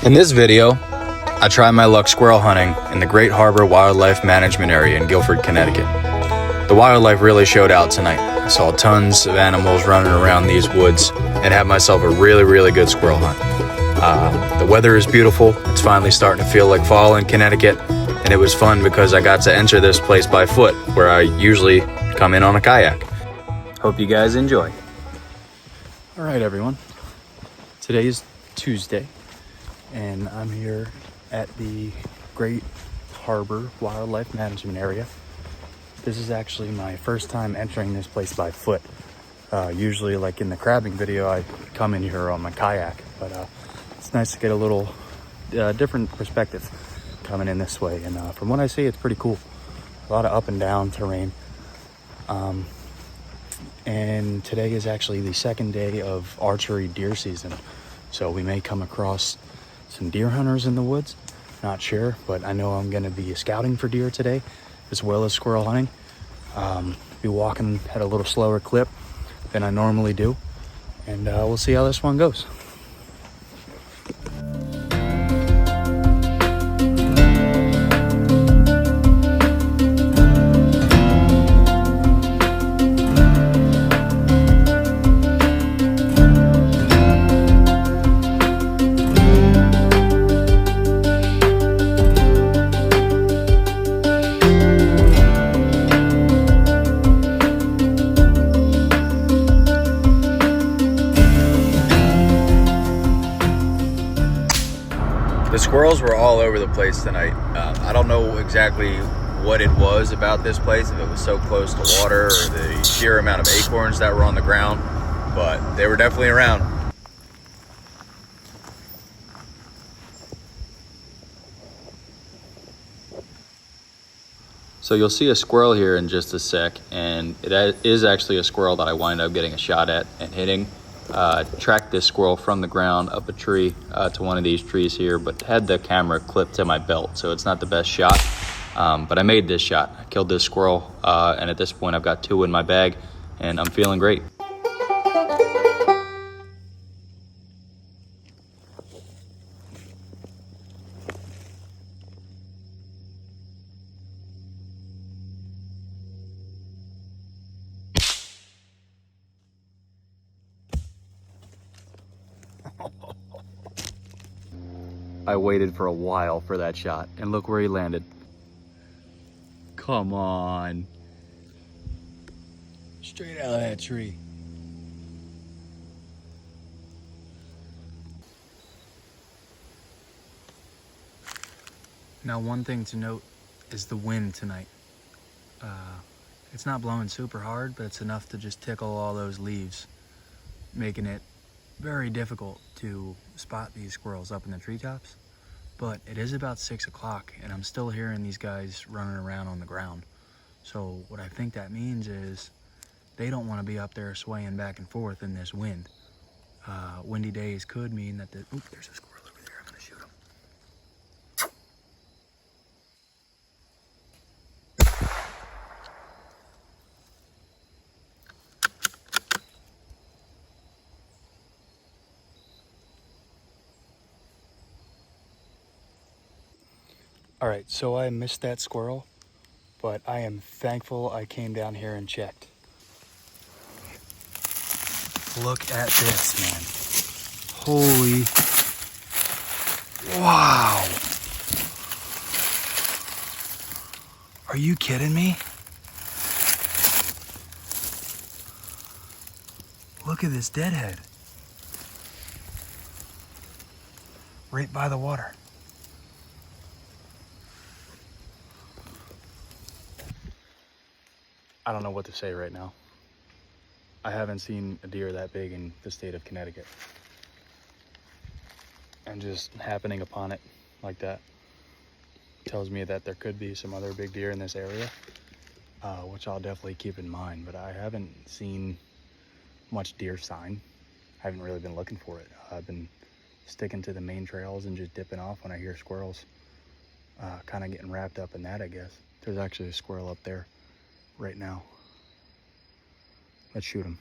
In this video, I tried my luck squirrel hunting in the Great Harbor Wildlife Management Area in Guilford, Connecticut. The wildlife really showed out tonight. I saw tons of animals running around these woods and had myself a really good squirrel hunt. The weather is beautiful. It's finally starting to feel like fall in Connecticut, and it was fun because I got to enter this place by foot, where I usually come in on a kayak. Hope you guys enjoy. All right, everyone. Today is Tuesday, and I'm here at the Great Harbor Wildlife Management Area. This is actually my first time entering this place by foot. Usually, like in the crabbing video, I come in here on my kayak, but it's nice to get a little different perspective coming in this way. And from what I see, it's pretty cool. A lot of up and down terrain. And today is actually the second day of archery deer season. So we may come across some deer hunters in the woods. Not sure, but I know I'm going to be scouting for deer today, as well as squirrel hunting. Be walking at a little slower clip than I normally do. And we'll see how this one goes. The squirrels were all over the place tonight. I don't know exactly what it was about this place, if it was so close to water or the sheer amount of acorns that were on the ground, but they were definitely around. So you'll see a squirrel here in just a sec, and it is actually a squirrel that I wind up getting a shot at and hitting. Tracked this squirrel from the ground up a tree to one of these trees here, but had the camera clipped to my belt, so it's not the best shot. But I made this shot. I killed this squirrel, and at this point I've got 2 in my bag, and I'm feeling great. I waited for a while for that shot, and look where he landed. Come on. Straight out of that tree. Now, one thing to note is the wind tonight. It's not blowing super hard, but it's enough to just tickle all those leaves, making it very difficult to spot these squirrels up in the treetops. But it is about 6 o'clock, and I'm still hearing these guys running around on the ground. So what I think that means is they don't want to be up there swaying back and forth in this wind. Windy days could mean that oop, there's a squirrel over there. I'm gonna shoot him. All right, so I missed that squirrel, but I am thankful I came down here and checked. Look at this, man. Holy, wow. Are you kidding me? Look at this deadhead. Right by the water. I don't know what to say right now. I haven't seen a deer that big in the state of Connecticut. And just happening upon it like that tells me that there could be some other big deer in this area, which I'll definitely keep in mind. But I haven't seen much deer sign. I haven't really been looking for it. I've been sticking to the main trails and just dipping off when I hear squirrels. Kind of getting wrapped up in that, I guess. There's actually a squirrel up there right now. Let's shoot him.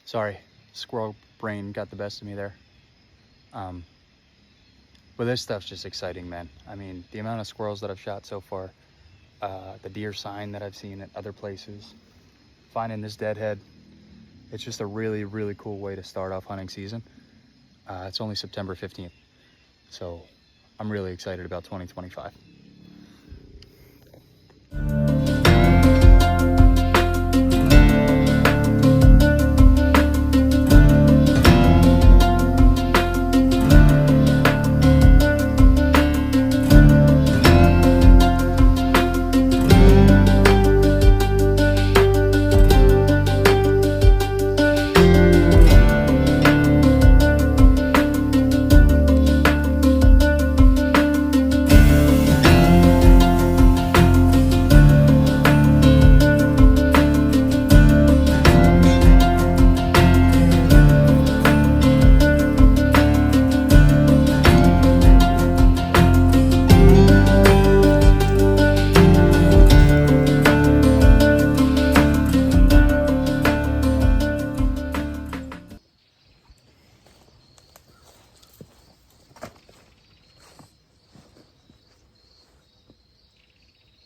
Sorry, squirrel brain got the best of me there. But this stuff's just exciting, man. I mean, the amount of squirrels that I've shot so far, the deer sign that I've seen at other places, finding this deadhead, it's just a really, really cool way to start off hunting season. It's only September 15th, so I'm really excited about 2025.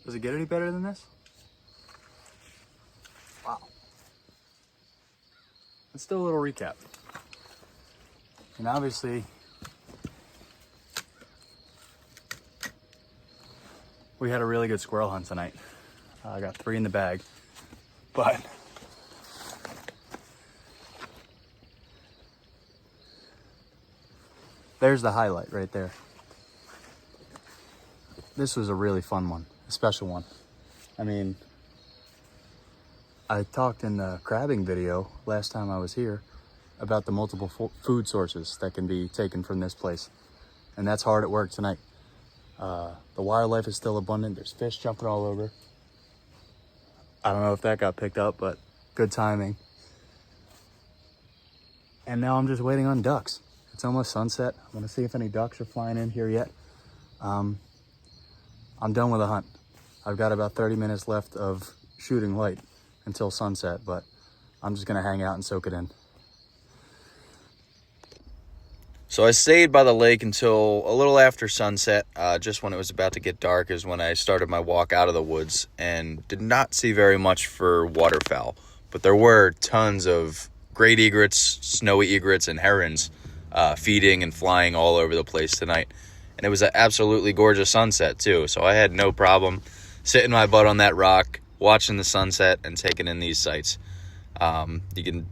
Does it get any better than this? Wow. Let's do a little recap. And obviously, we had a really good squirrel hunt tonight. I got 3 in the bag, but there's the highlight right there. This was a really fun one. Special one. I mean, I talked in the crabbing video last time I was here about the multiple food sources that can be taken from this place, and that's hard at work tonight. The wildlife is still abundant. There's fish jumping all over. I don't know if that got picked up, but good timing. And now I'm just waiting on ducks. It's almost sunset. I want to see if any ducks are flying in here yet. I'm done with the hunt. I've got about 30 minutes left of shooting light until sunset, but I'm just gonna hang out and soak it in. So I stayed by the lake until a little after sunset. Just when it was about to get dark is when I started my walk out of the woods, and did not see very much for waterfowl, but there were tons of great egrets, snowy egrets, and herons feeding and flying all over the place tonight. And it was an absolutely gorgeous sunset too, so I had no problem sitting my butt on that rock, watching the sunset and taking in these sights. You can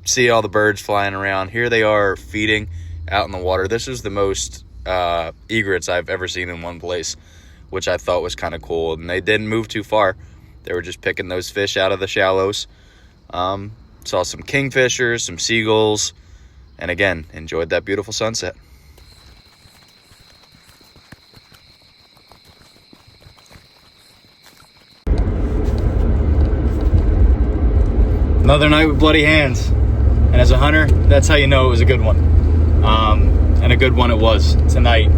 see all the birds flying around. Here they are feeding out in the water. This is the most egrets I've ever seen in one place, which I thought was kind of cool. And they didn't move too far. They were just picking those fish out of the shallows. Saw some kingfishers, some seagulls, and again, enjoyed that beautiful sunset. Another night with bloody hands, and as a hunter, that's how you know it was a good one. And a good one it was tonight.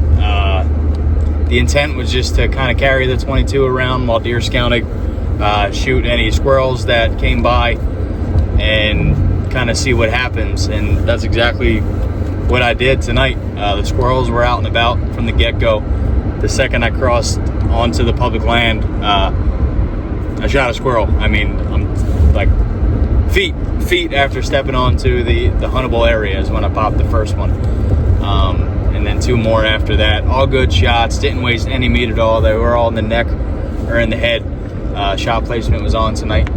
The intent was just to kind of carry the 22 around while deer scouting, shoot any squirrels that came by, and kind of see what happens. And that's exactly what I did tonight. The squirrels were out and about from the get-go. The second I crossed onto the public land, I shot a squirrel. I mean, I'm like feet after stepping onto the huntable areas when I popped the first one. And then 2 more after that. All good shots, didn't waste any meat at all. They were all in the neck or in the head. Shot placement was on tonight.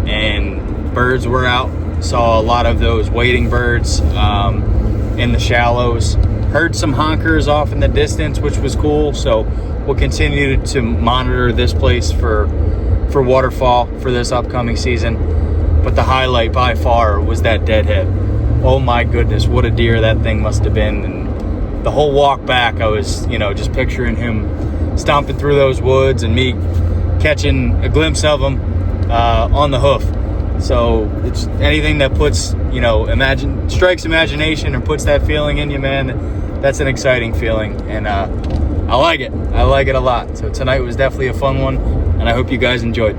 And birds were out. Saw a lot of those wading birds in the shallows. Heard some honkers off in the distance, which was cool. So we'll continue to monitor this place for waterfall for this upcoming season. But the highlight by far was that deadhead. Oh my goodness, what a deer that thing must have been. And the whole walk back, I was, just picturing him stomping through those woods and me catching a glimpse of him on the hoof. So it's anything that puts, strikes imagination and puts that feeling in you, man. That's an exciting feeling. And I like it. I like it a lot. So tonight was definitely a fun one, and I hope you guys enjoyed.